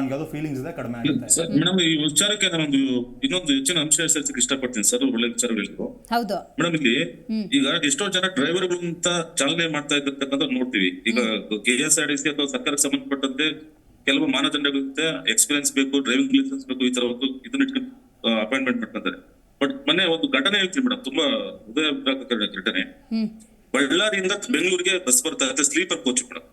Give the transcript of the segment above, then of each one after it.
ನನ್ಗೆ ಯಾವ್ದೋ ಫೀಲಿಂಗ್ಸ್ ಇದೆ, ಕಡಿಮೆ ಆಗುತ್ತೆ. ಮೇಡಮ್ ಈ ವಿಚಾರಕ್ಕೆ ನಾನೊಂದು ಇನ್ನೊಂದು ಹೆಚ್ಚಿನ ಅಂಶ ಸೇರಿಸಕ್ಕೆ ಇಷ್ಟಪಡ್ತೀನಿ ಸರ್. ಒಳ್ಳೆ ವಿಚಾರಗಳಿದ್ರು. ಹೌದು ಮೇಡಮ್ ಇಲ್ಲಿ ಈಗ ಎಷ್ಟೋ ಜನ ಡ್ರೈವರ್ಗಳು ಅಂತ ಚಾಲನೆ ಮಾಡ್ತಾ ಇರ್ತಕ್ಕಂಥ ನೋಡ್ತೀವಿ. ಈಗ KSRTC ಅಥವಾ ಸರ್ಕಾರಕ್ಕೆ ಸಂಬಂಧಪಟ್ಟಂತೆ ಕೆಲವು ಮಾನದಂಡಗಳಿರುತ್ತೆ, ಎಕ್ಸ್ಪೀರಿಯನ್ಸ್ ಬೇಕು, ಡ್ರೈವಿಂಗ್ ಲೈಸೆನ್ಸ್ ಬೇಕು, ಈ ತರ ಒಂದು ಇದನ್ನ ಇಟ್ಕೊಂಡು ಅಪಾಯಿಂಟ್ಮೆಂಟ್ ಮಾಡ್ಕೊಂತಾರೆ. ಬಟ್ ಮೊನ್ನೆ ಒಂದು ಘಟನೆ ಹೇಳ್ತೀನಿ ಮೇಡಮ್, ತುಂಬಾ ಹೃದಯ ಘಟನೆ. ಬಳ್ಳಾರಿಯಿಂದ ಬೆಂಗಳೂರಿಗೆ ಬಸ್ ಬರ್ತಾ ಇರುತ್ತೆ, ಸ್ಲೀಪರ್ ಕೋಚ್ ಮೇಡಮ್.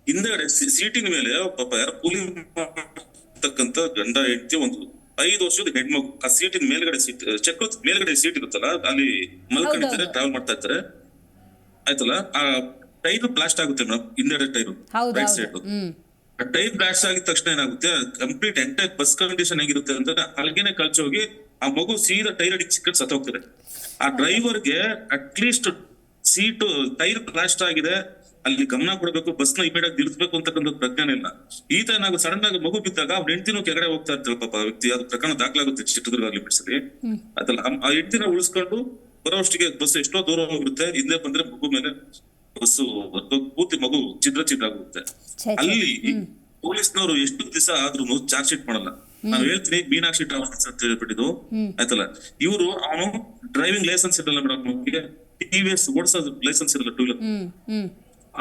ಹಿಂದೆಗಡೆ ಸೀಟಿನ ಮೇಲೆ ಪಾಪ ಯಾರೋ ಕೂಲಿ ಮಾಡ್ತಕ್ಕಂತ ಗಂಡ ಹೆಂಡತಿ, ಒಂದು 5 ವರ್ಷದ ಹೆಣ್ಮಗು ಆ ಸೀಟಿನ ಮೇಲ್ಗಡೆ ಸೀಟ್ ಚೆಕ್ ಮೇಲ್ಗಡೆ ಸೀಟ್ ಇರುತ್ತಲ್ಲ, ಅಲ್ಲಿ ಮಲ್ಕೊಂಡಿರ್ತಾರೆ, ಟ್ರಾವೆಲ್ ಮಾಡ್ತಾ ಇರ್ತಾರೆ. ಆಯ್ತಲ್ಲ, ಆ ಟೈರ್ ಬ್ಲಾಸ್ಟ್ ಆಗುತ್ತೆ ಮೇಡಮ್, ಹಿಂದೆಗಡೆ ಟೈರ್ ರೈಟ್ ಸೈಡ್. ಆ ಟೈರ್ ಬ್ಲಾಸ್ಟ್ ಆಗಿದ ತಕ್ಷಣ ಏನಾಗುತ್ತೆ, ಕಂಪ್ಲೀಟ್ ಎಂಟೈರ್ ಬಸ್ ಕಂಡೀಷನ್ ಹೇಗಿರುತ್ತೆ ಅಂದ್ರೆ ಅಲ್ಲಿಗೆನೆ ಕಳ್ಚೋಗಿ ಆ ಮಗು ಸೀದಾ ಟೈರ್ ಅಡಿಗೆ ಸಿಕ್ಕಟ್ಟು ಸತ್ತೋಗ್ತಾರೆ. ಆ ಡ್ರೈವರ್ಗೆ ಅಟ್ಲೀಸ್ಟ್ ಸೀಟ್ ಟೈರ್ ಬ್ಲಾಸ್ಟ್ ಆಗಿದೆ, ಅಲ್ಲಿ ಗಮನ ಕೊಡಬೇಕು, ಬಸ್ ನ ಇಮಿಡಿಯೇಟ್ ನಿಲ್ಲಿಸಬೇಕು ಅಂತಕ್ಕಂಥ ಪ್ರಜ್ಞಾನ ಇಲ್ಲ. ಈತ ಏನಾಗ ಸಡನ್ ಆಗಿ ಮಗು ಬಿದ್ದಾಗ ಅವ್ರ ಹೆಂಡತಿನೂ ಕೆಳಗಡೆ ಹೋಗ್ತಾ ಇರ್ತಾರೆ ಪಾಪ ವ್ಯಕ್ತಿ. ಅದು ಪ್ರಕರಣ ದಾಖಲಾಗುತ್ತೆ ಚಿತ್ರದುರ್ಗ ಆಗ್ಲಿ ಬಿಡಿಸಲಿ. ಅದಲ್ಲ ಆ ಹೆಂಡತಿನ ಉಳಿಸ್ಕೊಂಡು ಬರೋಷ್ಟಿಗೆ ಬಸ್ ಎಷ್ಟೋ ದೂರ ಹೋಗಿರುತ್ತೆ, ಹಿಂದೆ ಬಂದ್ರೆ ಮಗು ಮೇಲೆ ಬಸ್ಸು ಪೂರ್ತಿ ಮಗು ಛಿದ್ರ ಆಗುತ್ತೆ. ಅಲ್ಲಿ ಪೊಲೀಸ್ನವರು ಎಷ್ಟು ದಿವಸ ಆದ್ರೂ ಚಾರ್ಜ್ ಶೀಟ್ ಮಾಡಲ್ಲ. ನಾನು ಹೇಳ್ತೀನಿ, ಮೀನಾಕ್ಷಿ ಟ್ರಾವೆಲ್ಸ್ ಅಂತ ಹೇಳ್ಬಿಟ್ಟಿದ್ದು ಆಯ್ತಲ್ಲ, ಇವರು ಅವನು ಡ್ರೈವಿಂಗ್ ಲೈಸೆನ್ಸ್ ಇರಲ್ಲ ಮೇಡಮ್, TVS ಓಡಿಸೋದು ಲೈಸೆನ್ಸ್ ಇರಲ್ಲ, 2 ವೀಲರ್.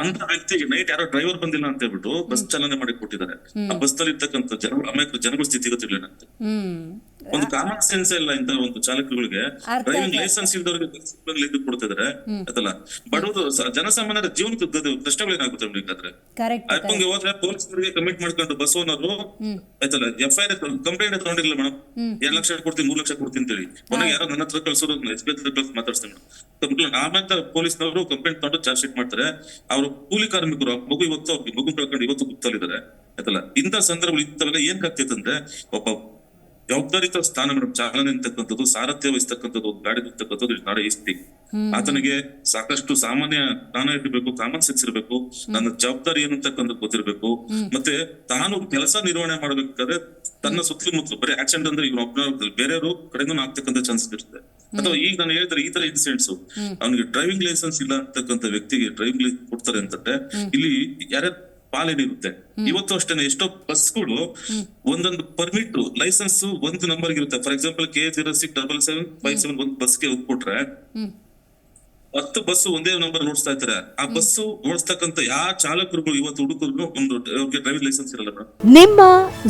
ಅಂತ ವ್ಯಕ್ತಿಗೆ ನೈಟ್ ಯಾರೋ ಡ್ರೈವರ್ ಬಂದಿಲ್ಲ ಅಂತ ಹೇಳ್ಬಿಟ್ಟು ಬಸ್ ಚಾಲನೆ ಮಾಡಿ ಕೊಟ್ಟಿದ್ದಾರೆ. ಆ ಬಸ್ ನಲ್ಲಿ ಇರ್ತಕ್ಕಂಥ ಅನೇಕ ಜನಗಳ ಸ್ಥಿತಿಗತಿಗಳೇನಂತೆ ಒಂದು ಕಾಮನ್ ಸೆನ್ಸ್ ಇಲ್ಲ ಇಂತ ಒಂದು ಚಾಲಕರುಗಳಿಗೆ. ಡ್ರೈವಿಂಗ್ ಲೈಸೆನ್ಸ್ ಇಲ್ದವ್ರಿಗೆ ಕೊಡ್ತಿದ್ದಾರೆ ಆಯ್ತಲ್ಲ. ಬಡವರು ಜನಸಾಮಾನ್ಯರ ಜೀವನದ ಪ್ರಶ್ನೆಗಳೇನಾಗುತ್ತೆ ಬೇಕಾದ್ರೆ ಅಪ್ಪಂಗೆ ಹೋದ್ರೆ ಪೊಲೀಸರಿಗೆ ಕಮಿಟ್ ಮಾಡ್ಕೊಂಡು ಬಸ್ ಓನರು ಆಯ್ತಲ್ಲ FIR ಕಂಪ್ಲೇಂಟ್ ತಗೊಂಡಿಲ್ಲ ಮೇಡಮ್, 2 ಲಕ್ಷ ಕೊಡ್ತೀನಿ 3 ಲಕ್ಷ ಕೊಡ್ತೀನಿ ಅಂತೇಳಿ. ಕೊನೆಗೆ ಯಾರೋ ನನ್ನ ಹತ್ರ ಕಳ್ಸೋರು SB ಹತ್ರ ಕಳ್ಸಿ ಮಾತಾಡ್ತೀನಿ ಮೇಡಮ್. ಆಮೇಲೆ ಪೊಲೀಸ್ನವರು ಕಂಪ್ಲೇಂಟ್ ತಗೊಂಡು ಚಾರ್ಜ್ ಶೀಟ್ ಮಾಡ್ತಾರೆ. ಅವರು ಕೂಲಿ ಕಾರ್ಮಿಕರು, ಮಗು ಇವತ್ತು ಅವ್ರಿಗೆ ಮಗು ಕಳ್ಕೊಂಡು ಇವತ್ತು ಗುಪ್ತಲ್ಲಿದ್ದಾರೆ ಆಯ್ತಲ್ಲ. ಇಂಥ ಸಂದರ್ಭಗಳು ಇಂಥವೆಲ್ಲ ಏನ್ ಆಗ್ತೈತೆ ಅಂದ್ರೆ, ಒಬ್ಬ ಜವಾಬ್ದಾರಿತ ಸ್ಥಾನ ಮೇಡಮ್, ಚಾಲನೆ ಅಂತಕ್ಕಂಥದ್ದು, ಸಾರಥ್ಯ ವಹಿಸ್ತಕ್ಕಂಥದ್ದು, ಗಾಡಿ ಇರ್ತಕ್ಕಂಥದ್ದು ನಾಡ ಈಸ್ತಿ. ಆತನಿಗೆ ಸಾಕಷ್ಟು ಸಾಮಾನ್ಯ ಜ್ಞಾನ ಇರಬೇಕು, ಕಾಮನ್ ಸೆನ್ಸ್ ಇರಬೇಕು, ನನ್ನ ಜವಾಬ್ದಾರಿ ಏನು ಅಂತಕ್ಕಂಥದ್ದು ಗೊತ್ತಿರಬೇಕು. ಮತ್ತೆ ತಾನು ಕೆಲಸ ನಿರ್ವಹಣೆ ಮಾಡ್ಬೇಕಾದ್ರೆ ತನ್ನ ಸುತ್ತಮುತ್ತಲು ಬರೀ ಆಕ್ಸಿಡೆಂಟ್ ಅಂದ್ರೆ ಇವ್ನು ಒಬ್ಬ ಬೇರೆಯವರು ಕಡೆನೂ ಆಗ್ತಕ್ಕಂಥ ಚಾನ್ಸಸ್ ಇರುತ್ತೆ. ಅಥವಾ ಈಗ ನಾನು ಹೇಳಿದ್ರೆ ಈ ತರ ಇನ್ಸಿಡೆಂಟ್ಸ್, ಅವನಿಗೆ ಡ್ರೈವಿಂಗ್ ಲೈಸೆನ್ಸ್ ಇಲ್ಲ ಅಂತಕ್ಕಂಥ ವ್ಯಕ್ತಿಗೆ ಡ್ರೈವಿಂಗ್ ಲೈಸೆನ್ಸ್ ಕೊಡ್ತಾರೆ ಅಂತಂದ್ರೆ ಇಲ್ಲಿ ಯಾರ್ಯಾರು ಪಾಲೇನಿರುತ್ತೆ. ಇವತ್ತು ಅಷ್ಟೇ ಎಷ್ಟೋ ಬಸ್ಗಳು ಒಂದೊಂದು ಪರ್ಮಿಟ್ ಲೈಸೆನ್ಸ್ ಒಂದು ನಂಬರ್ ಇರುತ್ತೆ. ಫಾರ್ ಎಕ್ಸಾಂಪಲ್ K067757 ಒಂದು ಬಸ್ಗೆ ಕೊಟ್ರೆ 10 ಬಸ್ ಒಂದೇ ನಂಬರ್ ಓಡಿಸ್ತಾ ಇರ್ತಾರೆ. ಆ ಬಸ್ ಓಡಿಸ್ತಕ್ಕಂಥ ಯಾವ ಚಾಲಕರುಗಳು ಇವತ್ತು ಹುಡುಗರು ಒಂದು ಡ್ರೈವಿಂಗ್ ಲೈಸೆನ್ಸ್ ಇರಲ್ಲ. ನಿಮ್ಮ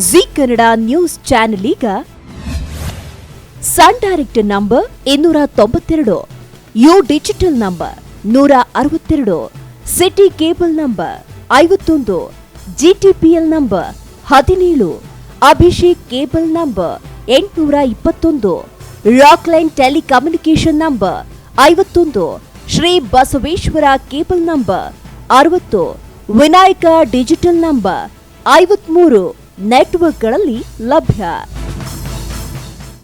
ಜಿ ಕನ್ನಡ ನ್ಯೂಸ್ ಚಾನೆಲ್ ಈಗ Sun Direct number 292, U digital number 162, City cable number 51, GTPL number 17, Abhishek cable number 821, Rockline telecommunication number 51, Shri Basaveshwara cable number 60, Vinayaka digital number 53 ನೆಟ್ವರ್ಕ್ಗಳಲ್ಲಿ ಲಭ್ಯ.